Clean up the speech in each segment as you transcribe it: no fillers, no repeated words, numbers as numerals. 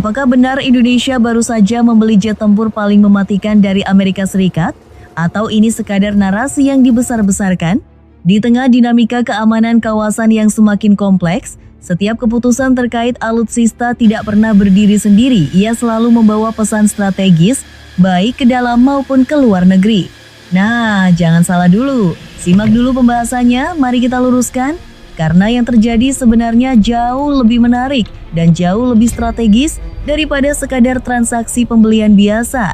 Apakah benar Indonesia baru saja membeli jet tempur paling mematikan dari Amerika Serikat? Atau ini sekadar narasi yang dibesar-besarkan? Di tengah dinamika keamanan kawasan yang semakin kompleks, setiap keputusan terkait alutsista tidak pernah berdiri sendiri. Ia selalu membawa pesan strategis, baik ke dalam maupun ke luar negeri. Nah, jangan salah dulu. Simak dulu pembahasannya, mari kita luruskan. Karena yang terjadi sebenarnya jauh lebih menarik dan jauh lebih strategis daripada sekadar transaksi pembelian biasa.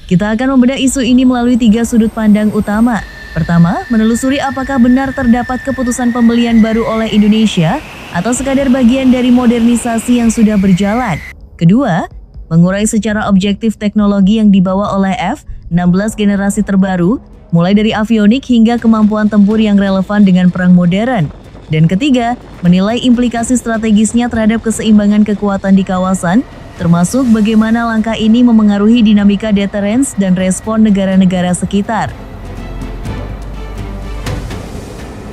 Kita akan membedah isu ini melalui 3 sudut pandang utama. Pertama, menelusuri apakah benar terdapat keputusan pembelian baru oleh Indonesia atau sekadar bagian dari modernisasi yang sudah berjalan. Kedua, mengurai secara objektif teknologi yang dibawa oleh F-16 generasi terbaru, mulai dari avionik hingga kemampuan tempur yang relevan dengan perang modern. Dan ketiga, menilai implikasi strategisnya terhadap keseimbangan kekuatan di kawasan, termasuk bagaimana langkah ini memengaruhi dinamika deterrence dan respon negara-negara sekitar.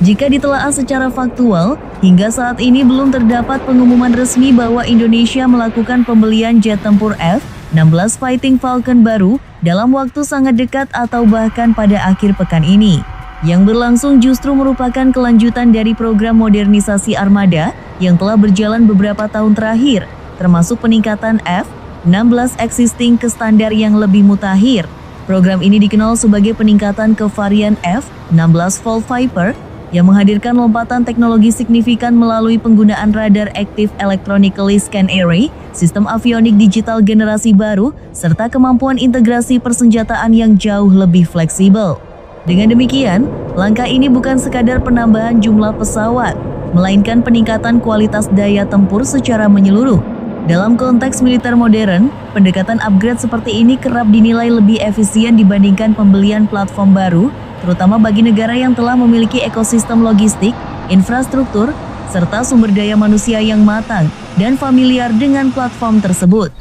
Jika ditelaah secara faktual, hingga saat ini belum terdapat pengumuman resmi bahwa Indonesia melakukan pembelian jet tempur F-16 Fighting Falcon baru dalam waktu sangat dekat atau bahkan pada akhir pekan ini. Yang berlangsung justru merupakan kelanjutan dari program modernisasi armada yang telah berjalan beberapa tahun terakhir, termasuk peningkatan F-16 existing ke standar yang lebih mutakhir. Program ini dikenal sebagai peningkatan ke varian F-16 Volt Viper yang menghadirkan lompatan teknologi signifikan melalui penggunaan radar Active Electronically Scan Array, sistem avionik digital generasi baru, serta kemampuan integrasi persenjataan yang jauh lebih fleksibel. Dengan demikian, langkah ini bukan sekadar penambahan jumlah pesawat, melainkan peningkatan kualitas daya tempur secara menyeluruh. Dalam konteks militer modern, pendekatan upgrade seperti ini kerap dinilai lebih efisien dibandingkan pembelian platform baru, terutama bagi negara yang telah memiliki ekosistem logistik, infrastruktur, serta sumber daya manusia yang matang dan familiar dengan platform tersebut.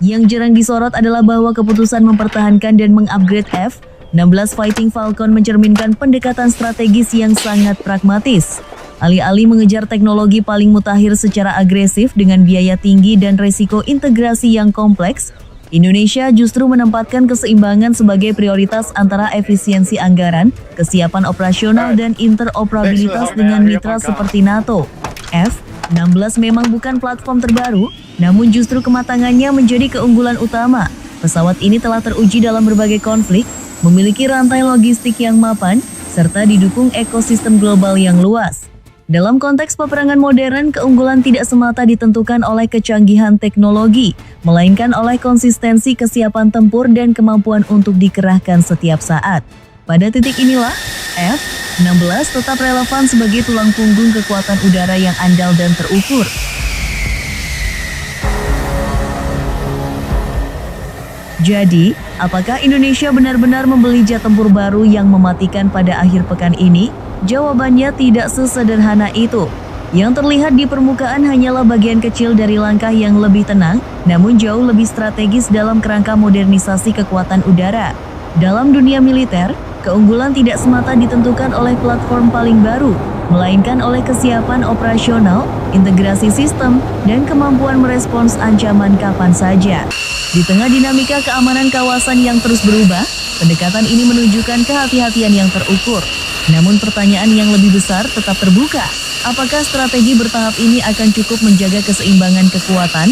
Yang jarang disorot adalah bahwa keputusan mempertahankan dan mengupgrade F-16 Fighting Falcon mencerminkan pendekatan strategis yang sangat pragmatis. Alih-alih mengejar teknologi paling mutakhir secara agresif dengan biaya tinggi dan resiko integrasi yang kompleks, Indonesia justru menempatkan keseimbangan sebagai prioritas antara efisiensi anggaran, kesiapan operasional, dan interoperabilitas dengan mitra seperti NATO. F-16 memang bukan platform terbaru, namun justru kematangannya menjadi keunggulan utama. Pesawat ini telah teruji dalam berbagai konflik, memiliki rantai logistik yang mapan, serta didukung ekosistem global yang luas. Dalam konteks peperangan modern, keunggulan tidak semata ditentukan oleh kecanggihan teknologi, melainkan oleh konsistensi kesiapan tempur dan kemampuan untuk dikerahkan setiap saat. Pada titik inilah, F-16 tetap relevan sebagai tulang punggung kekuatan udara yang andal dan terukur. Jadi, apakah Indonesia benar-benar membeli jet tempur baru yang mematikan pada akhir pekan ini? Jawabannya tidak sesederhana itu. Yang terlihat di permukaan hanyalah bagian kecil dari langkah yang lebih tenang, namun jauh lebih strategis dalam kerangka modernisasi kekuatan udara. Dalam dunia militer, keunggulan tidak semata ditentukan oleh platform paling baru, melainkan oleh kesiapan operasional, integrasi sistem, dan kemampuan merespons ancaman kapan saja. Di tengah dinamika keamanan kawasan yang terus berubah, pendekatan ini menunjukkan kehati-hatian yang terukur. Namun pertanyaan yang lebih besar tetap terbuka. Apakah strategi bertahap ini akan cukup menjaga keseimbangan kekuatan?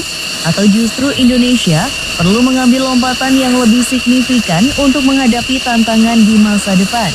Atau justru Indonesia perlu mengambil lompatan yang lebih signifikan untuk menghadapi tantangan di masa depan?